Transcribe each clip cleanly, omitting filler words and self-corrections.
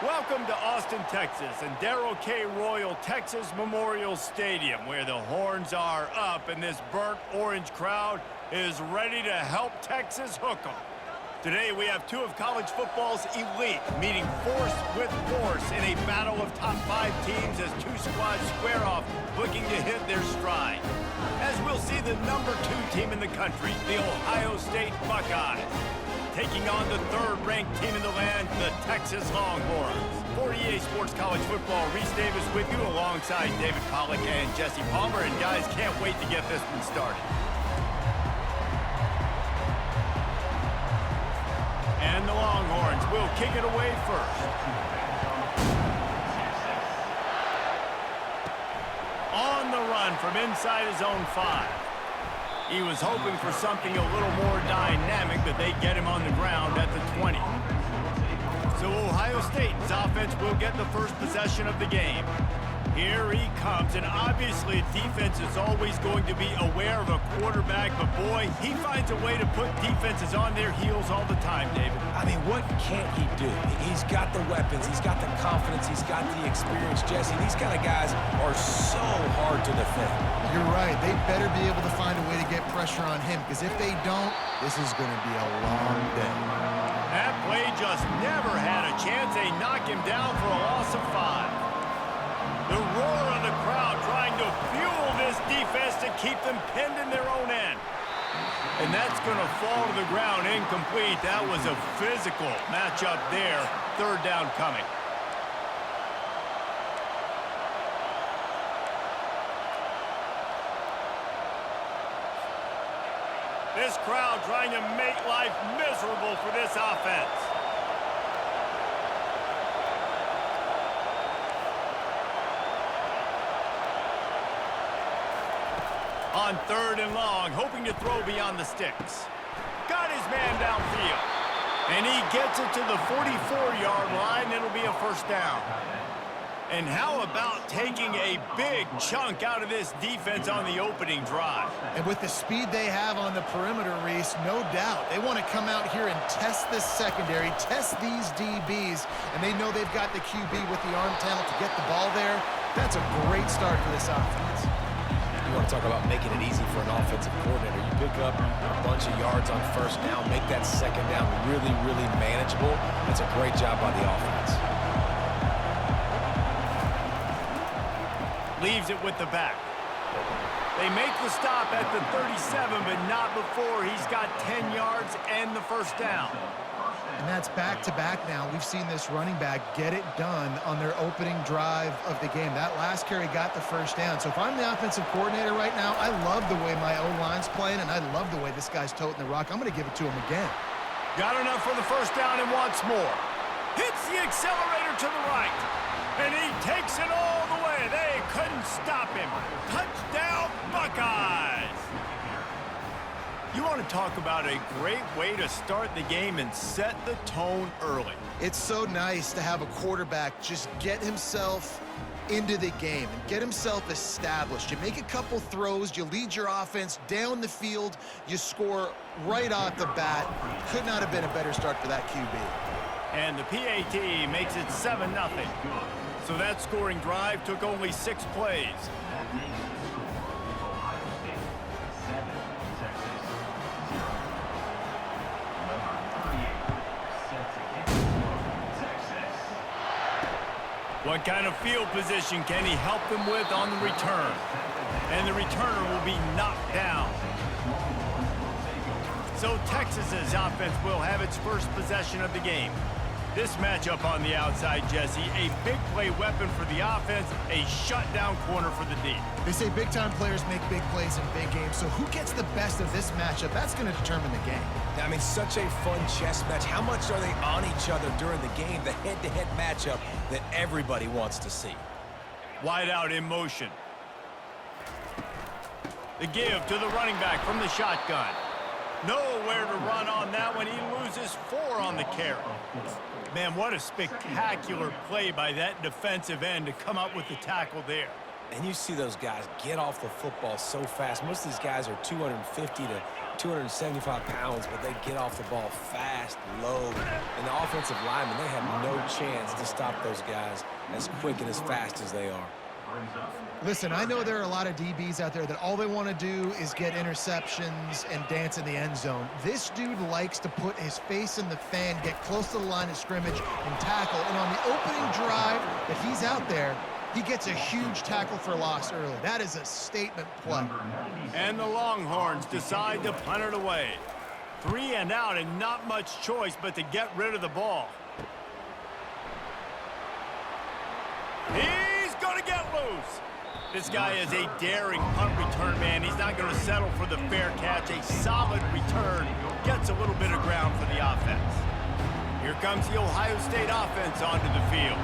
Welcome to Austin, Texas, and Darrell K. Royal Texas Memorial Stadium, where the horns are up and this burnt orange crowd is ready to help Texas hook 'em. Today we have two of college football's elite meeting force with force in a battle of top 5 teams as two squads square off looking to hit their stride. As we'll see the number 2 team in the country, the Ohio State Buckeyes, taking on the 3rd-ranked team in the land, the Texas Longhorns. For EA Sports College Football, Reese Davis with you alongside David Pollack and Jesse Palmer. And guys, can't wait to get this one started. And the Longhorns will kick it away first. On the run from inside his own 5. He was hoping for something a little more dynamic, but they get him on the ground at the 20. So Ohio State's offense will get the first possession of the game. Here he comes, and obviously defense is always going to be aware of a quarterback, but boy, he finds a way to put defenses on their heels all the time, David. I mean, what can't he do? He's got the weapons, he's got the confidence, he's got the experience, Jesse. These kind of guys are so hard to defend. You're right. They better be able to find a way to get pressure on him, because if they don't, this is going to be a long day. That play just never had a chance. They knock him down for a loss of 5. The roar of the crowd trying to fuel this defense to keep them pinned in their own end. And that's going to fall to the ground incomplete. That was a physical matchup there. 3rd down coming. This crowd trying to make life miserable for this offense. On 3rd and long, hoping to throw beyond the sticks. Got his man downfield. And he gets it to the 44-yard line. It'll be a 1st down. And how about taking a big chunk out of this defense on the opening drive? And with the speed they have on the perimeter, Reese, no doubt, they want to come out here and test this secondary, test these DBs, and they know they've got the QB with the arm talent to get the ball there. That's a great start for this offense. You want to talk about making it easy for an offensive coordinator. You pick up a bunch of yards on 1st down, make that 2nd down really, really manageable. That's a great job by the offense. Leaves it with the back. They make the stop at the 37, but not before he's got 10 yards and the 1st down. And that's back-to-back now. We've seen this running back get it done on their opening drive of the game. That last carry got the 1st down. So if I'm the offensive coordinator right now, I love the way my O-line's playing, and I love the way this guy's toting the rock. I'm going to give it to him again. Got enough for the 1st down and wants more. Hits the accelerator to the right. And he takes it all the way. They couldn't stop him. Touchdown, Buckeyes! You want to talk about a great way to start the game and set the tone early. It's so nice to have a quarterback just get himself into the game and get himself established. You make a couple throws, you lead your offense down the field, you score right off the bat. Could not have been a better start for that QB. And the PAT makes it 7-0. So that scoring drive took only 6 plays. What kind of field position can he help them with on the return? And the returner will be knocked down. So Texas's offense will have its first possession of the game. This matchup on the outside, Jesse, a big play weapon for the offense, a shutdown corner for the D. They say big-time players make big plays in big games, so who gets the best of this matchup? That's going to determine the game. I mean, such a fun chess match. How much are they on each other during the game? The head-to-head matchup that everybody wants to see. Wide out in motion. The give to the running back from the shotgun. Nowhere to run on that one. He loses 4 on the carry. Man, what a spectacular play by that defensive end to come up with the tackle there. And you see those guys get off the football so fast. Most of these guys are 250 to 275 pounds, but they get off the ball fast, low. And the offensive linemen, they have no chance to stop those guys as quick and as fast as they are. Listen, I know there are a lot of DBs out there that all they want to do is get interceptions and dance in the end zone. This dude likes to put his face in the fan, get close to the line of scrimmage, and tackle. And on the opening drive that he's out there, he gets a huge tackle for loss early. That is a statement play. And the Longhorns decide to punt it away. 3 and out and not much choice but to get rid of the ball. He's going to get loose. This guy is a daring punt return man. He's not going to settle for the fair catch. A solid return gets a little bit of ground for the offense. Here comes the Ohio State offense onto the field.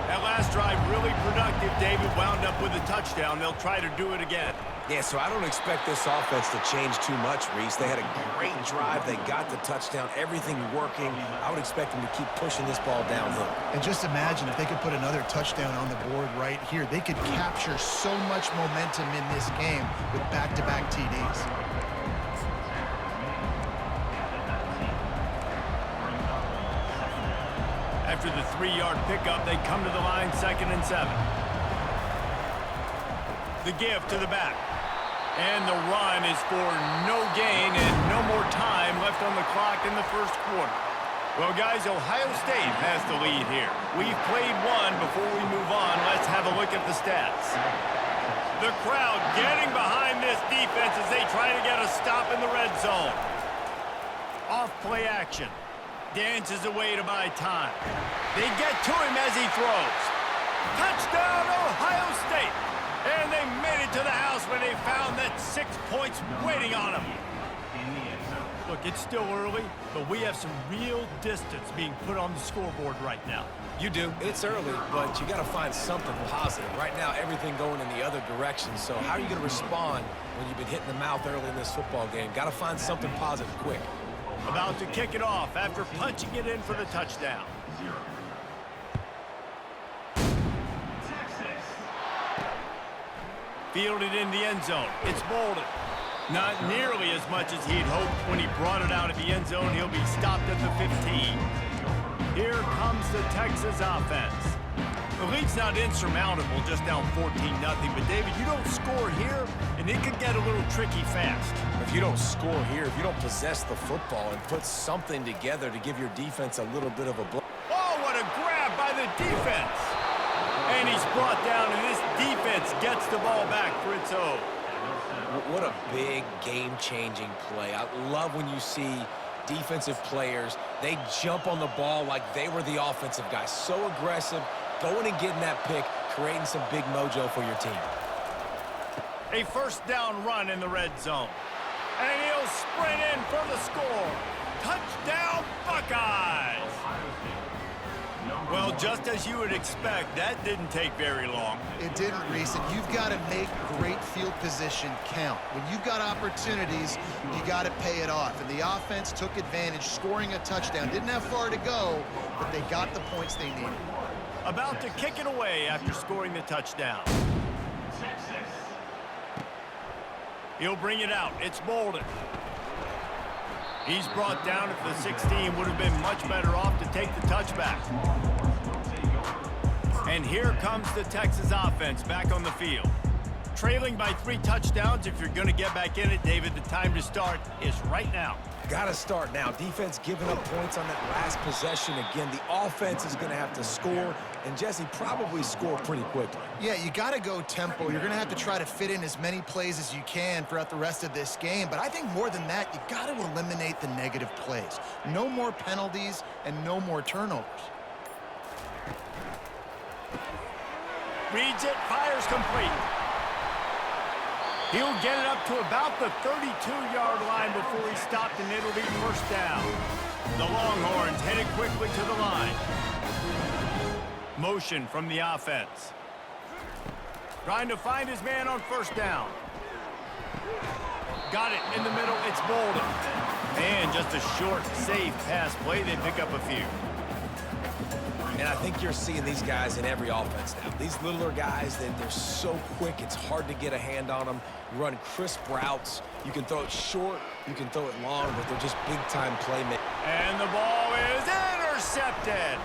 That last drive really productive. David wound up with a touchdown. They'll try to do it again. Yeah, so I don't expect this offense to change too much, Reese. They had a great drive. They got the touchdown. Everything working. I would expect them to keep pushing this ball downhill. And just imagine if they could put another touchdown on the board right here. They could capture so much momentum in this game with back-to-back TDs. After the 3-yard pickup, they come to the line 2nd and 7. The give to the back. And the run is for no gain and no more time left on the clock in the first quarter. Well, guys, Ohio State has the lead here. We've played one. Before we move on, let's have a look at the stats. The crowd getting behind this defense as they try to get a stop in the red zone. Off play action. Dances away to buy time. They get to him as he throws. Touchdown, Ohio State! And they made it to the house when they found that 6 points waiting on them. Look, it's still early, but we have some real distance being put on the scoreboard right now. You do. It's early, but you got to find something positive. Right now, everything going in the other direction. So how are you going to respond when you've been hit in the mouth early in this football game? Got to find something positive quick. About to kick it off after punching it in for the touchdown. Fielded in the end zone. It's Bolden. Not nearly as much as he'd hoped when he brought it out of the end zone. He'll be stopped at the 15. Here comes the Texas offense. The lead's not insurmountable, just down 14-0. But, David, you don't score here, and it could get a little tricky fast. If you don't score here, if you don't possess the football and put something together to give your defense a little bit of a blow. Oh, what a grab by the defense. And he's brought down, and this defense gets the ball back for its own. What a big game-changing play. I love when you see defensive players, they jump on the ball like they were the offensive guy. So aggressive, going and getting that pick, creating some big mojo for your team. A first down run in the red zone. And he'll sprint in for the score. Touchdown, Buckeyes! Well, just as you would expect, that didn't take very long. It didn't, Reese, and you've got to make great field position count. When you've got opportunities, you got to pay it off. And the offense took advantage, scoring a touchdown. Didn't have far to go, but they got the points they needed. About to kick it away after scoring the touchdown. He'll bring it out. It's Bolden. He's brought down at the 16. Would have been much better off to take the touchback. And here comes the Texas offense back on the field. Trailing by 3 touchdowns. If you're going to get back in it, David, the time to start is right now. Got to start now. Defense giving up points on that last possession. Again, the offense is going to have to score, and Jesse probably score pretty quickly. Yeah, you got to go tempo. You're going to have to try to fit in as many plays as you can throughout the rest of this game. But I think more than that, you got to eliminate the negative plays. No more penalties and no more turnovers. Reads it, fires complete. He'll get it up to about the 32-yard line before he's stopped, and it'll be first down. The Longhorns headed quickly to the line. Motion from the offense. Trying to find his man on first down. Got it in the middle. It's Bolden. And just a short, safe pass play. They pick up a few. And I think you're seeing these guys in every offense now. These littler guys, they're so quick, it's hard to get a hand on them. Run crisp routes. You can throw it short, you can throw it long, but they're just big-time playmakers. And the ball is intercepted.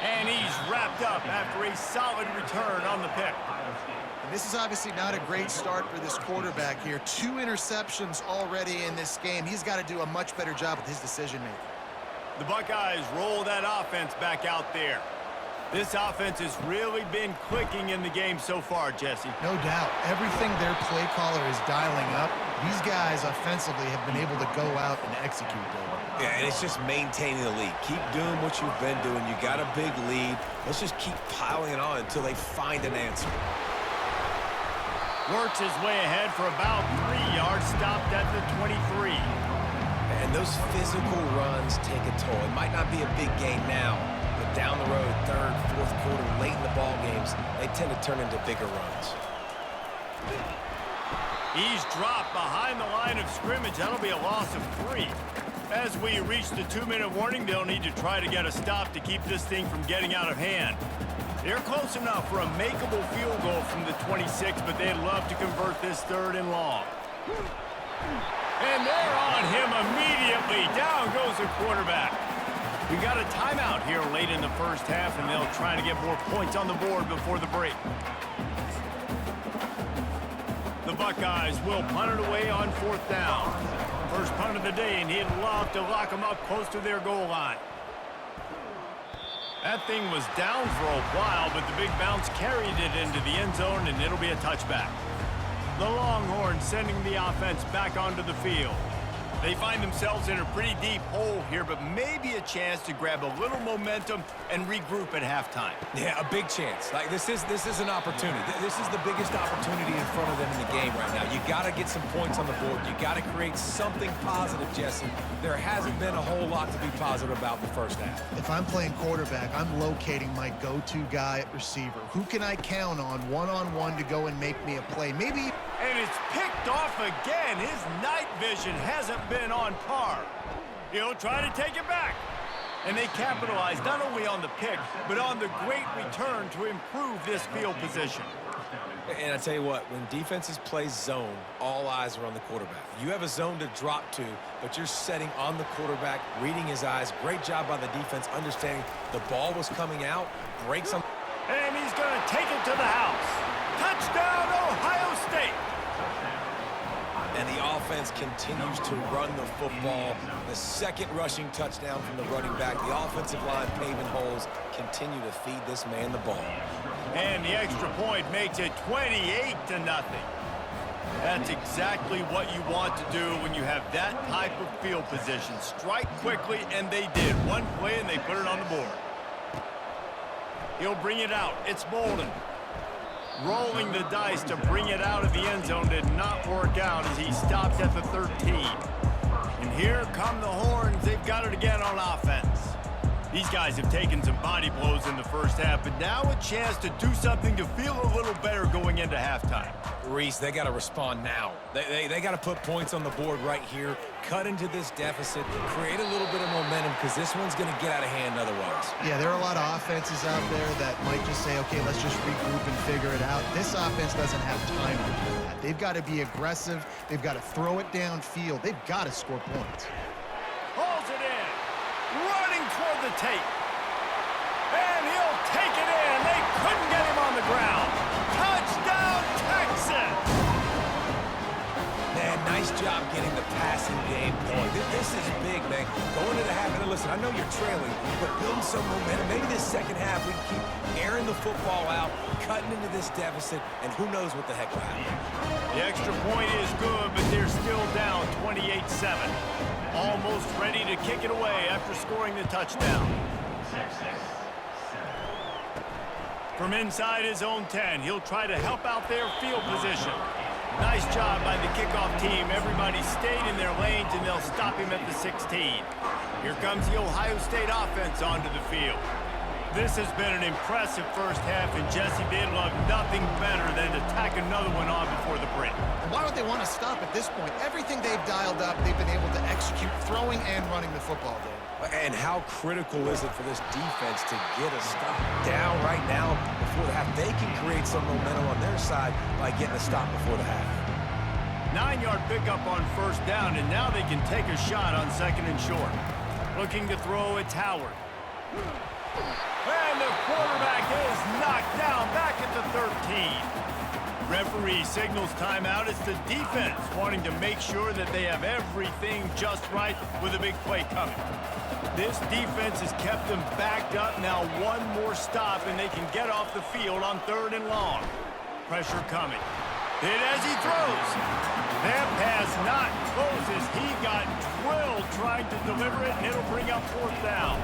And he's wrapped up after a solid return on the pick. And this is obviously not a great start for this quarterback here. 2 interceptions already in this game. He's got to do a much better job with his decision-making. The Buckeyes roll that offense back out there. This offense has really been clicking in the game so far, Jesse. No doubt. Everything their play caller is dialing up, these guys offensively have been able to go out and execute them. Yeah, and it's just maintaining the lead. Keep doing what you've been doing. You got a big lead. Let's just keep piling it on until they find an answer. Works his way ahead for about 3 yards, stopped at the 23. And those physical runs take a toll. It might not be a big gain now, but down the road, third, fourth quarter, late in the ball games, they tend to turn into bigger runs. He's dropped behind the line of scrimmage. That'll be a loss of 3. As we reach the 2-minute warning, they'll need to try to get a stop to keep this thing from getting out of hand. They're close enough for a makeable field goal from the 26, but they'd love to convert this 3rd and long. And they're on him immediately. Down goes the quarterback. We got a timeout here late in the first half, and they'll try to get more points on the board before the break. The Buckeyes will punt it away on 4th down. First punt of the day, and he'd love to lock them up close to their goal line. That thing was down for a while, but the big bounce carried it into the end zone, and it'll be a touchback. The Longhorns sending the offense back onto the field. They find themselves in a pretty deep hole here, but maybe a chance to grab a little momentum and regroup at halftime. Yeah, a big chance. Like this is an opportunity. This is the biggest opportunity in front of them in the game right now. You got to get some points on the board. You got to create something positive, Jesse. There hasn't been a whole lot to be positive about in the first half. If I'm playing quarterback, I'm locating my go-to guy at receiver. Who can I count on one-on-one to go and make me a play? Maybe... And it's picked off again. His night vision hasn't been on par. He'll try to take it back. And they capitalize not only on the pick, but on the great return to improve this field position. And I tell you what, when defenses play zone, all eyes are on the quarterback. You have a zone to drop to, but you're setting on the quarterback, reading his eyes. Great job by the defense, understanding the ball was coming out, breaks on. And he's going to take it to the house. Touchdown, Ohio State. And the offense continues to run the football. The second rushing touchdown from the running back. The offensive line paving holes. Continue to feed this man the ball. And the extra point makes it 28-0. That's exactly what you want to do when you have that type of field position. Strike quickly, and they did. One play, and they put it on the board. He'll bring it out. It's Bolden. Rolling the dice to bring it out of the end zone did not work out as he stopped at the 13. And here come the Horns. They've got it again on offense. These guys have taken some body blows in the first half, but now a chance to do something to feel a little better going into halftime. Reese, they got to respond now. They got to put points on the board right here, cut into this deficit, create a little bit of momentum because this one's going to get out of hand otherwise. Yeah, there are a lot of offenses out there that might just say, okay, let's just regroup and figure it out. This offense doesn't have time to do that. They've got to be aggressive. They've got to throw it downfield. They've got to score points. Pulls it in. Running toward the tape. And he'll take it in. They couldn't get him on the ground. Touchdown, Texas! Man, nice job getting the passing game going. This is big, man. Going into the half, and listen, I know you're trailing, but building some momentum. Maybe this second half we can keep airing the football out, cutting into this deficit, and who knows what the heck will happen. The extra point is good, but they're still down 28-7. Almost ready to kick it away after scoring the touchdown. From inside his own 10, he'll try to help out their field position. Nice job by the kickoff team. Everybody stayed in their lanes, and they'll stop him at the 16. Here comes the Ohio State offense onto the field. This has been an impressive first half, and Jesse, they'd love nothing better than to tack another one on before the break. Why would they want to stop at this point? Everything they've dialed up, they've been able to execute, throwing and running the football game. And how critical is it for this defense to get a stop down right now before the half? They can create some momentum on their side by getting a stop before the half. 9-yard pickup on first down, and now they can take a shot on second and short. Looking to throw, it's Howard. And the quarterback is knocked down back at the 13. Referee signals timeout. It's the defense wanting to make sure that they have everything just right with a big play coming. This defense has kept them backed up. Now one more stop, and they can get off the field on 3rd and long. Pressure coming. Hit as he throws. That pass not closes. He got drilled trying to deliver it, and it'll bring up 4th down.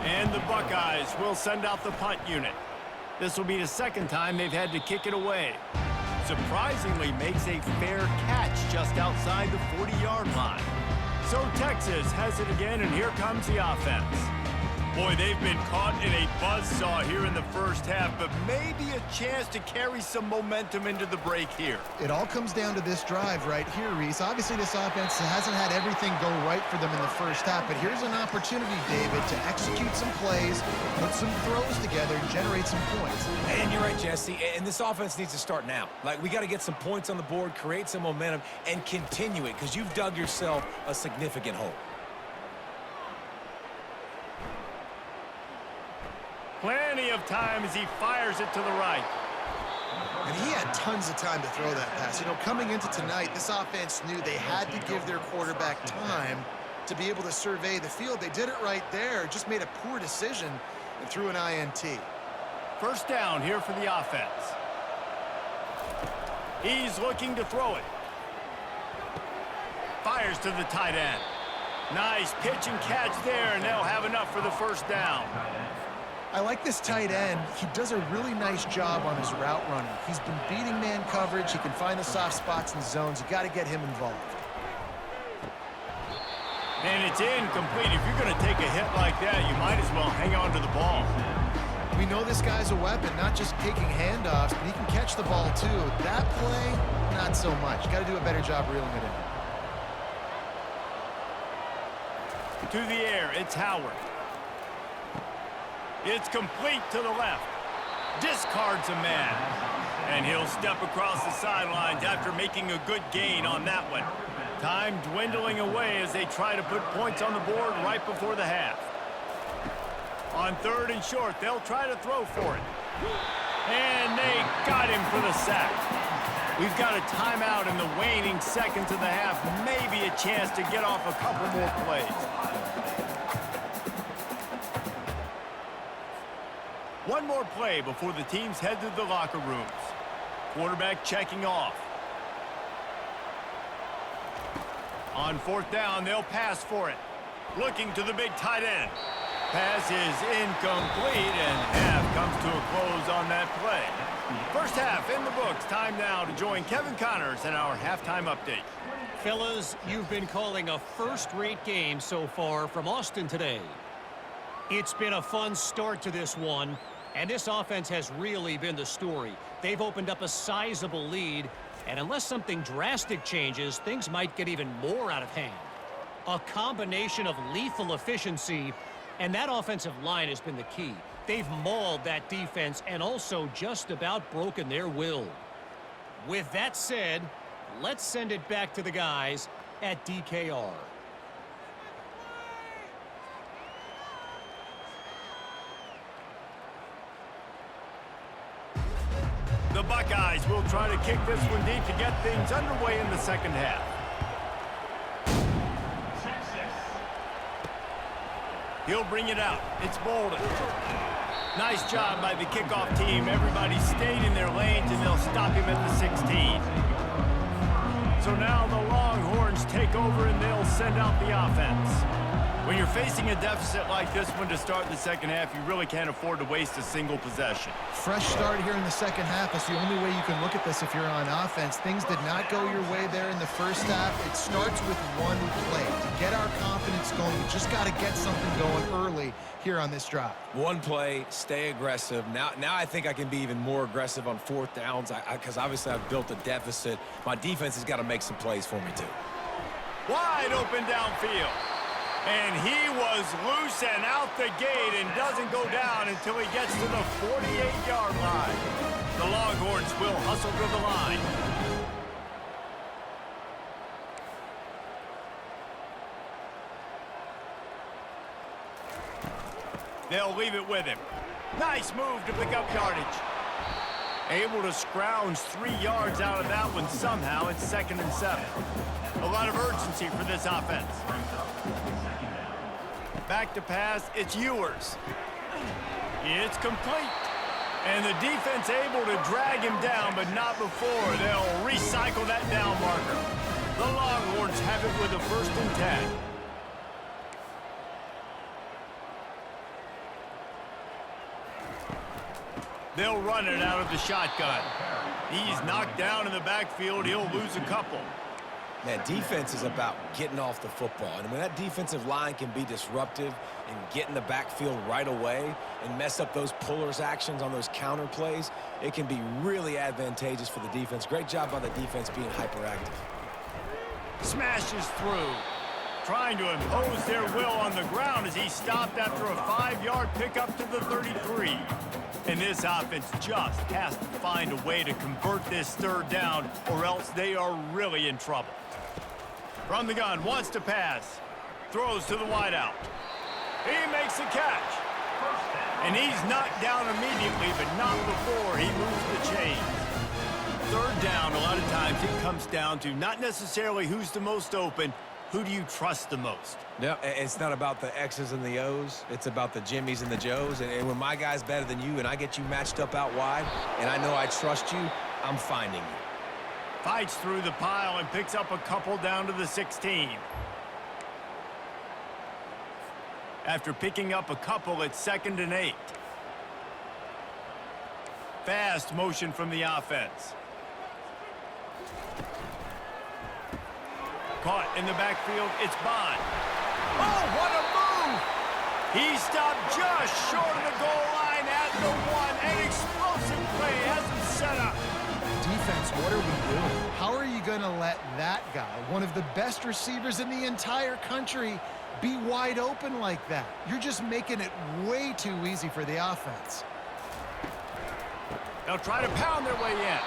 And the Buckeyes will send out the punt unit. This will be the second time they've had to kick it away. Surprisingly makes a fair catch just outside the 40-yard line. So Texas has it again, and here comes the offense. Boy, they've been caught in a buzzsaw here in the first half, but maybe a chance to carry some momentum into the break here. It all comes down to this drive right here, Reese. Obviously, this offense hasn't had everything go right for them in the first half, but here's an opportunity, David, to execute some plays, put some throws together, and generate some points. And you're right, Jesse, and this offense needs to start now. Like, we got to get some points on the board, create some momentum, and continue it, because you've dug yourself a significant hole. Plenty of time as he fires it to the right. And he had tons of time to throw that pass. You know, coming into tonight, this offense knew they had to give their quarterback time to be able to survey the field. They did it right there, just made a poor decision and threw an INT. First down here for the offense. He's looking to throw it. Fires to the tight end. Nice pitch and catch there, and they'll have enough for the first down. I like this tight end. He does a really nice job on his route running. He's been beating man coverage. He can find the soft spots and zones. You got to get him involved. And it's incomplete. If you're going to take a hit like that, you might as well hang on to the ball. We know this guy's a weapon, not just taking handoffs, but he can catch the ball too. That play, not so much. Got to do a better job reeling it in. To the air, it's Howard. It's complete to the left. Discards a man. And he'll step across the sidelines after making a good gain on that one. Time dwindling away as they try to put points on the board right before the half. On 3rd and short, they'll try to throw for it. And they got him for the sack. We've got a timeout in the waning seconds of the half. Maybe a chance to get off a couple more plays. One more play before the teams head to the locker rooms. Quarterback checking off. On 4th down, they'll pass for it. Looking to the big tight end. Pass is incomplete, and half comes to a close on that play. First half in the books. Time now to join Kevin Connors in our halftime update. Fellas, you've been calling a first-rate game so far from Austin today. It's been a fun start to this one, and this offense has really been the story. They've opened up a sizable lead, and unless something drastic changes, things might get even more out of hand. A combination of lethal efficiency, and that offensive line has been the key. They've mauled that defense and also just about broken their will. With that said, let's send it back to the guys at DKR. The Buckeyes will try to kick this one deep to get things underway in the second half. He'll bring it out. It's Bolden. Nice job by the kickoff team. Everybody stayed in their lanes, and they'll stop him at the 16. So now the Longhorns take over, and they'll send out the offense. When you're facing a deficit like this one to start the second half, you really can't afford to waste a single possession. Fresh start here in the second half. That's the only way you can look at this if you're on offense. Things did not go your way there in the first half. It starts with one play. To get our confidence going, we just got to get something going early here on this drive. One play, stay aggressive. Now I think I can be even more aggressive on fourth downs because obviously I've built a deficit. My defense has got to make some plays for me too. Wide open downfield. And he was loose and out the gate and doesn't go down until he gets to the 48-yard line. The Longhorns will hustle to the line. They'll leave it with him. Nice move to pick up yardage. Able to scrounge 3 yards out of that one somehow. It's 2nd and 7. A lot of urgency for this offense. Back to pass, it's Ewers. It's complete. And the defense able to drag him down, but not before. They'll recycle that down marker. The Longhorns have it with a 1st and 10. They'll run it out of the shotgun. He's knocked down in the backfield. He'll lose a couple. Man, defense is about getting off the football. And when that defensive line can be disruptive and get in the backfield right away and mess up those pullers actions on those counter plays, it can be really advantageous for the defense. Great job by the defense being hyperactive. Smashes through. Trying to impose their will on the ground as he stopped after a 5-yard pickup to the 33. And this offense just has to find a way to convert this 3rd down or else they are really in trouble. From the gun, wants to pass. Throws to the wideout. He makes the catch. And he's knocked down immediately, but not before he moves the chains. 3rd down, a lot of times it comes down to not necessarily who's the most open, who do you trust the most? Yeah, it's not about the X's and the O's. It's about the Jimmies and the Joes. And when my guy's better than you and I get you matched up out wide and I know I trust you, I'm finding you. Fights through the pile and picks up a couple down to the 16. After picking up a couple, it's 2nd and 8. Fast motion from the offense. Caught in the backfield, it's Bond. Oh, what a move! He stopped just short of the goal line at the 1. An explosive play has him set up. Defense, what are we doing? How are you going to let that guy, one of the best receivers in the entire country, be wide open like that? You're just making it way too easy for the offense. They'll try to pound their way in.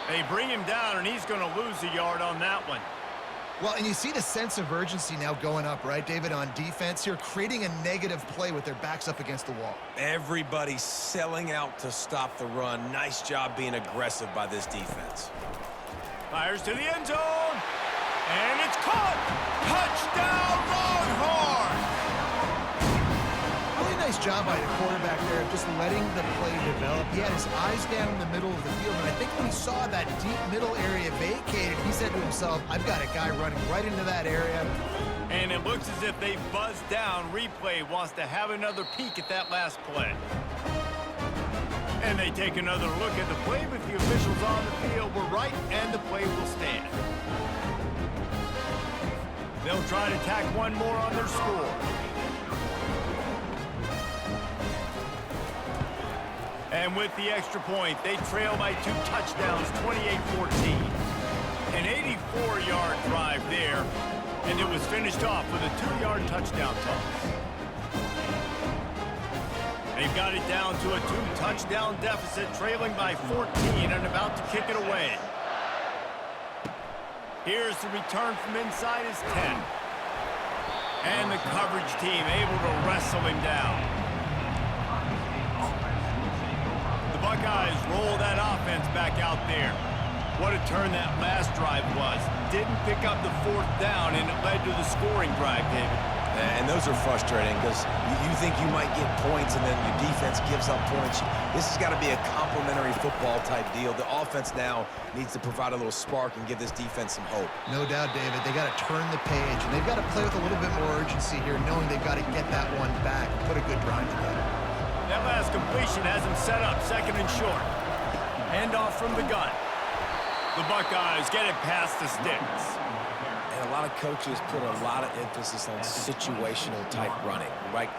They bring him down, and he's going to lose a yard on that one. Well, and you see the sense of urgency now going up, right, David, on defense here, creating a negative play with their backs up against the wall. Everybody's selling out to stop the run. Nice job being aggressive by this defense. Fires to the end zone, and it's caught. Touchdown, Longhorns! Really nice job by the quarterback there of just letting the play develop. He had his eyes down in the middle of the field, and I think when he saw that deep middle area vacated, he said to himself, I've got a guy running right into that area. And it looks as if they buzzed down. Replay wants to have another peek at that last play. And they take another look at the play, but the officials on the field were right, and the play will stand. They'll try to tack one more on their score. And with the extra point, they trail by 2 touchdowns, 28-14. An 84-yard drive there, and it was finished off with a 2-yard touchdown toss. They've got it down to a 2-touchdown deficit, trailing by 14 and about to kick it away. Here's the return from inside his 10. And the coverage team able to wrestle him down. Buckeyes roll that offense back out there. What a turn that last drive was. Didn't pick up the 4th down, and it led to the scoring drive, David. And those are frustrating because you think you might get points and then your defense gives up points. This has got to be a complementary football type deal. The offense now needs to provide a little spark and give this defense some hope. No doubt, David. They got to turn the page, and they've got to play with a little bit more urgency here, knowing they've got to get that one back and put a good drive together. That last completion has him set up second and short. Handoff from the gun. The Buckeyes get it past the sticks. And a lot of coaches put a lot of emphasis on situational type running, right?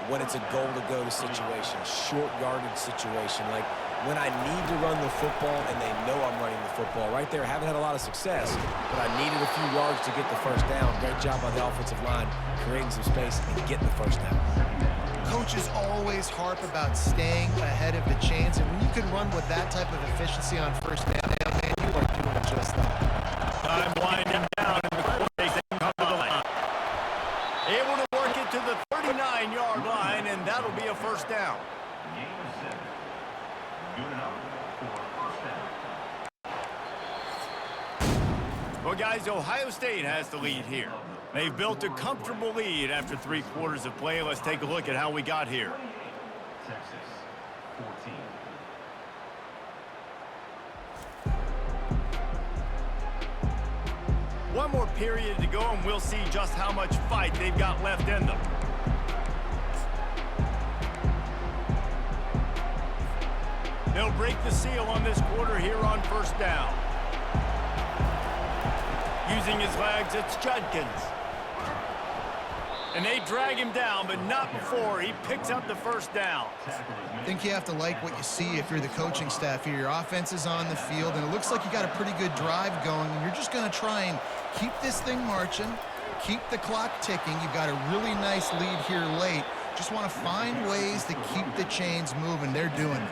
When it's a goal-to-go situation, short yardage situation, like when I need to run the football and they know I'm running the football. Right there, I haven't had a lot of success, but I needed a few yards to get the first down. Great job by the offensive line, creating some space and getting the first down. Coaches always harp about staying ahead of the chains, and when you can run with that type of efficiency on first down, man, you are doing just that. Time winding down in the quarters and come to the line. Able to work it to the 39-yard line, and that'll be a first down. Well, guys, Ohio State has the lead here. They've built a comfortable lead after 3 quarters of play. Let's take a look at how we got here. Texas, 14. One more period to go, and we'll see just how much fight they've got left in them. They'll break the seal on this quarter here on first down. Using his legs, it's Judkins. And they drag him down, but not before he picks up the first down. I think you have to like what you see if you're the coaching staff here. Your offense is on the field, and it looks like you got a pretty good drive going, and you're just going to try and keep this thing marching, keep the clock ticking. You've got a really nice lead here late. Just want to find ways to keep the chains moving. They're doing it.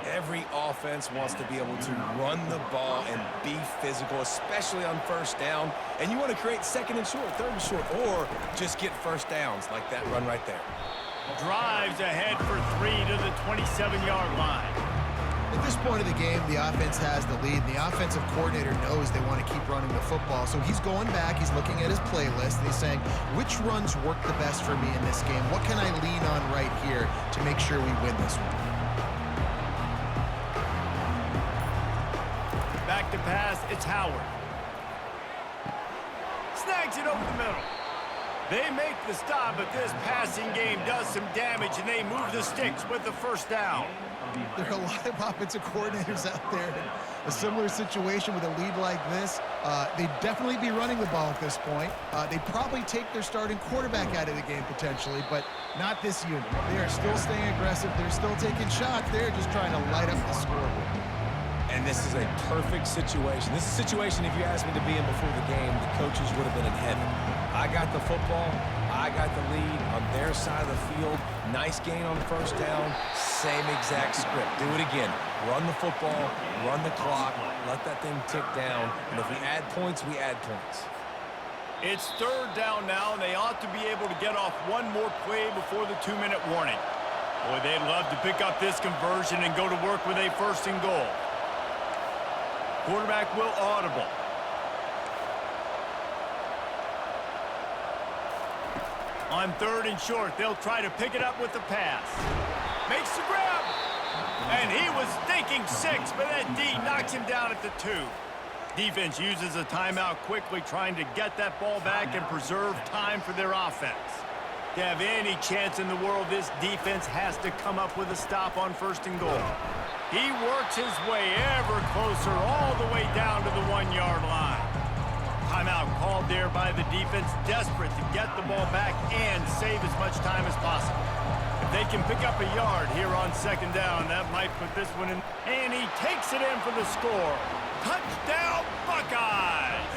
Every offense wants to be able to run the ball and be physical, especially on first down. And you want to create second and short, third and short, or just get first downs like that run right there. Drives ahead for 3 to the 27-yard line. At this point of the game, the offense has the lead. The offensive coordinator knows they want to keep running the football. So he's going back, he's looking at his playlist, and he's saying, which runs work the best for me in this game? What can I lean on right here to make sure we win this one? Back to pass, it's Howard. Snags it over the middle. They make the stop, but this passing game does some damage, and they move the sticks with the first down. There are a lot of offensive coordinators out there in a similar situation with a lead like this. They'd definitely be running the ball at this point. They'd probably take their starting quarterback out of the game potentially, but not this unit. They are still staying aggressive. They're still taking shots. They're just trying to light up the scoreboard. And this is a perfect situation. This is a situation, if you asked me to be in before the game, the coaches would have been in heaven. I got the football. I got the lead on their side of the field. Nice gain on first down. Same exact script. Do it again. Run the football, run the clock, let that thing tick down. And if we add points, we add points. It's third down now, and they ought to be able to get off one more play before the 2-minute warning. Boy, they'd love to pick up this conversion and go to work with a first and goal. Quarterback will audible. On third and short, they'll try to pick it up with the pass. Makes the grab. And he was thinking 6, but that D knocks him down at the 2. Defense uses a timeout quickly, trying to get that ball back and preserve time for their offense. To have any chance in the world, this defense has to come up with a stop on first and goal. He works his way ever closer all the way down to the 1-yard line. Timeout called there by the defense, desperate to get the ball back and save as much time as possible. If they can pick up a yard here on second down, that might put this one in. And he takes it in for the score. Touchdown, Buckeyes!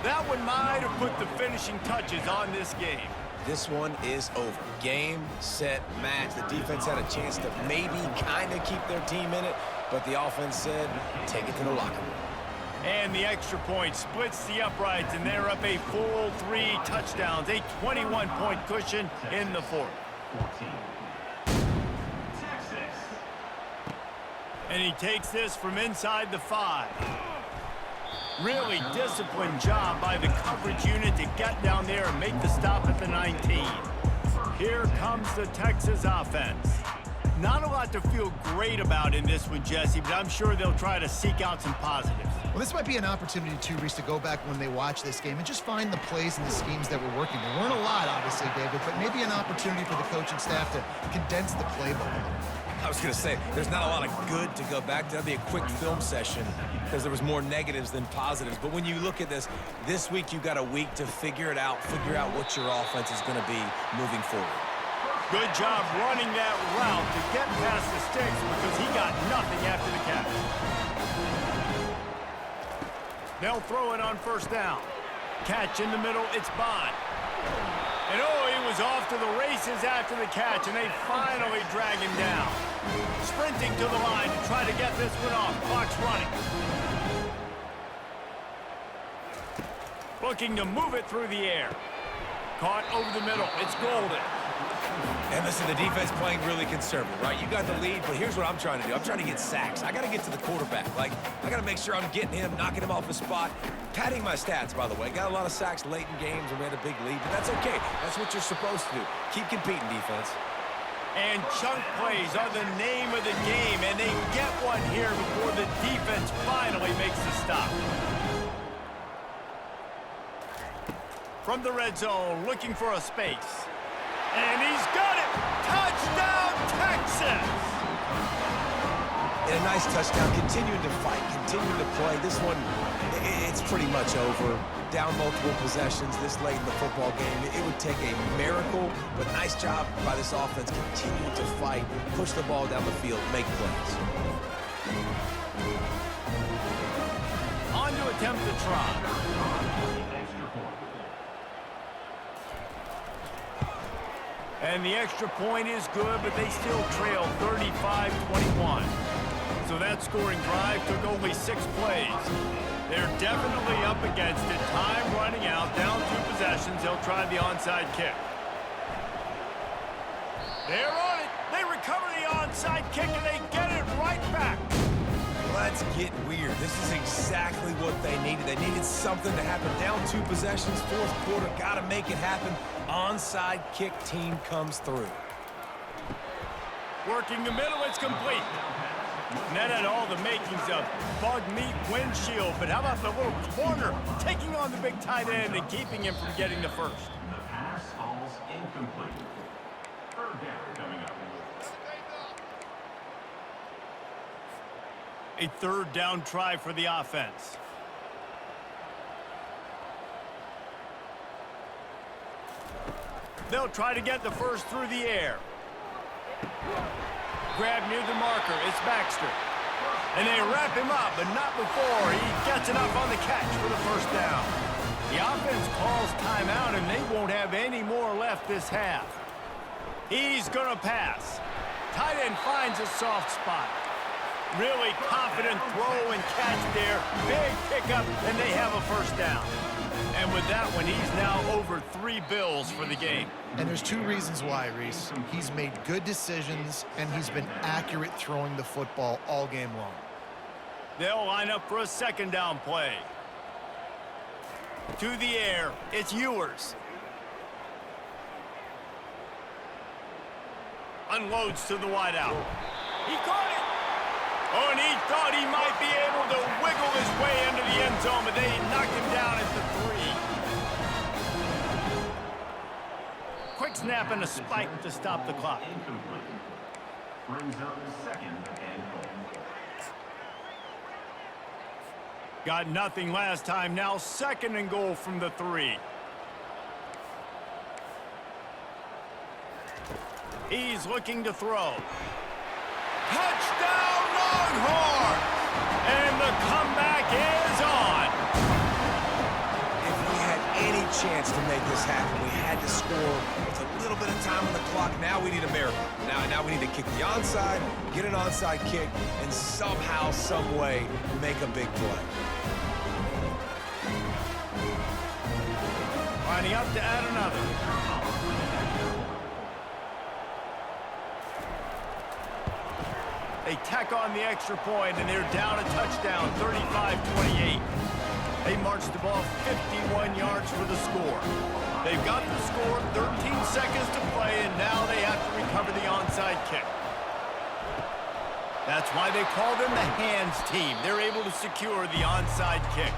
That one might have put the finishing touches on this game. This one is over. Game, set, match. The defense had a chance to maybe kind of keep their team in it, but the offense said, take it to the locker room. And the extra point splits the uprights, and they're up a full 3 touchdowns, a 21-point cushion in the fourth. 14. Texas. And he takes this from inside the 5. Really disciplined job by the coverage unit to get down there and make the stop at the 19. Here comes the Texas offense. Not a lot to feel great about in this one, Jesse, but I'm sure they'll try to seek out some positives. Well, this might be an opportunity, too, Reese, to go back when they watch this game and just find the plays and the schemes that were working. There weren't a lot, obviously, David, but maybe an opportunity for the coaching staff to condense the playbook. I was going to say, there's not a lot of good to go back to. That'd be a quick film session because there was more negatives than positives. But when you look at this week you got a week to figure it out, figure out what your offense is going to be moving forward. Good job running that route to get past the sticks because he got nothing after the catch. They'll throw it on first down. Catch in the middle, it's Bond. And oh, he was off to the races after the catch, and they finally drag him down. Sprinting to the line to try to get this one off. Clock's running. Looking to move it through the air. Caught over the middle. It's Golden. And listen, the defense playing really conservative, right? You got the lead, but here's what I'm trying to do. I'm trying to get sacks. I got to get to the quarterback. Like, I got to make sure I'm getting him, knocking him off his spot. Padding my stats, by the way. Got a lot of sacks late in games when we had a big lead, but that's okay. That's what you're supposed to do. Keep competing, defense. And chunk plays are the name of the game, and they get one here before the defense finally makes the stop. From the red zone, looking for a space. And he's got it! Touchdown, Texas! And a nice touchdown, continuing to fight, continuing to play. This one, it's pretty much over. Down multiple possessions this late in the football game. It would take a miracle, but nice job by this offense continuing to fight, push the ball down the field, make plays. On to attempt the try. And the extra point is good, but they still trail 35-21. So that scoring drive took only 6 plays. They're definitely up against it. Time running out, down 2 possessions. They'll try the onside kick. They're on it. They recover the onside kick, and they get it right back. Let's get weird. This is exactly what they needed. They needed something to happen. Down 2 possessions, 4th quarter. Got to make it happen. Onside kick team comes through. Working the middle, it's complete. And that had all the makings of bug meat windshield, but how about the little corner taking on the big tight end and keeping him from getting the first? The pass falls incomplete. Third down coming up. A 3rd down try for the offense. They'll try to get the first through the air. Grab near the marker. It's Baxter. And they wrap him up, but not before he gets enough on the catch for the first down. The offense calls timeout, and they won't have any more left this half. He's going to pass. Tight end finds a soft spot. Really confident throw and catch there. Big pickup, and they have a first down. And with that one, he's now over 3 bills for the game. And there's 2 reasons why, Reese. He's made good decisions, and he's been accurate throwing the football all game long. They'll line up for a 2nd down play. To the air, it's Ewers. Unloads to the wideout. He caught it! Oh, and he thought he might be able to wiggle his way into the end zone, but they knocked him down at the 3. Quick snap and a spike to stop the clock. Incomplete. Brings up 2nd and goal. Got nothing last time. Now 2nd and goal from the 3. He's looking to throw. Touchdown, Longhorns! And the comeback is on. If we had any chance to make this happen, we had to score with a little bit of time on the clock. Now we need a miracle. Now we need to kick the onside, get an onside kick, and somehow, some way, make a big play. Lining up to add another. They tack on the extra point, and they're down a touchdown, 35-28. They marched the ball 51 yards for the score. They've got the score, 13 seconds to play, and now they have to recover the onside kick. That's why they call them the hands team. They're able to secure the onside kick.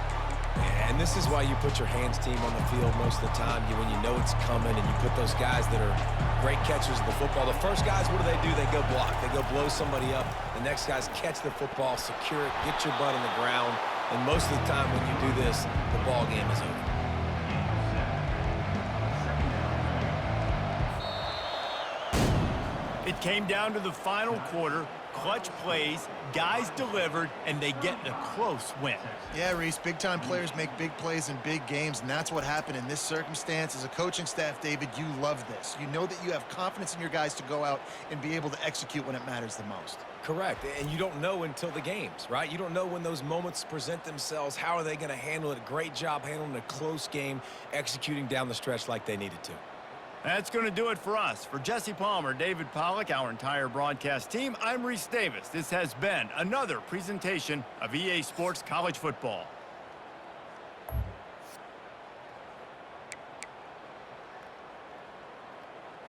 And this is why you put your hands team on the field most of the time, when you know it's coming, and you put those guys that are great catchers of the football. The first guys, what do? They go block. They go blow somebody up. The next guys catch the football, secure it, get your butt on the ground. And most of the time when you do this, the ball game is over. It came down to the final quarter. Clutch plays, guys delivered, and they get a close win. Yeah, Reese, big-time players make big plays in big games, and that's what happened in this circumstance. As a coaching staff, David, you love this. You know that you have confidence in your guys to go out and be able to execute when it matters the most. Correct, and you don't know until the games, right? You don't know when those moments present themselves. How are they going to handle it? Great job handling a close game, executing down the stretch like they needed to. That's going to do it for us. For Jesse Palmer, David Pollack, our entire broadcast team, I'm Reese Davis. This has been another presentation of EA Sports College Football.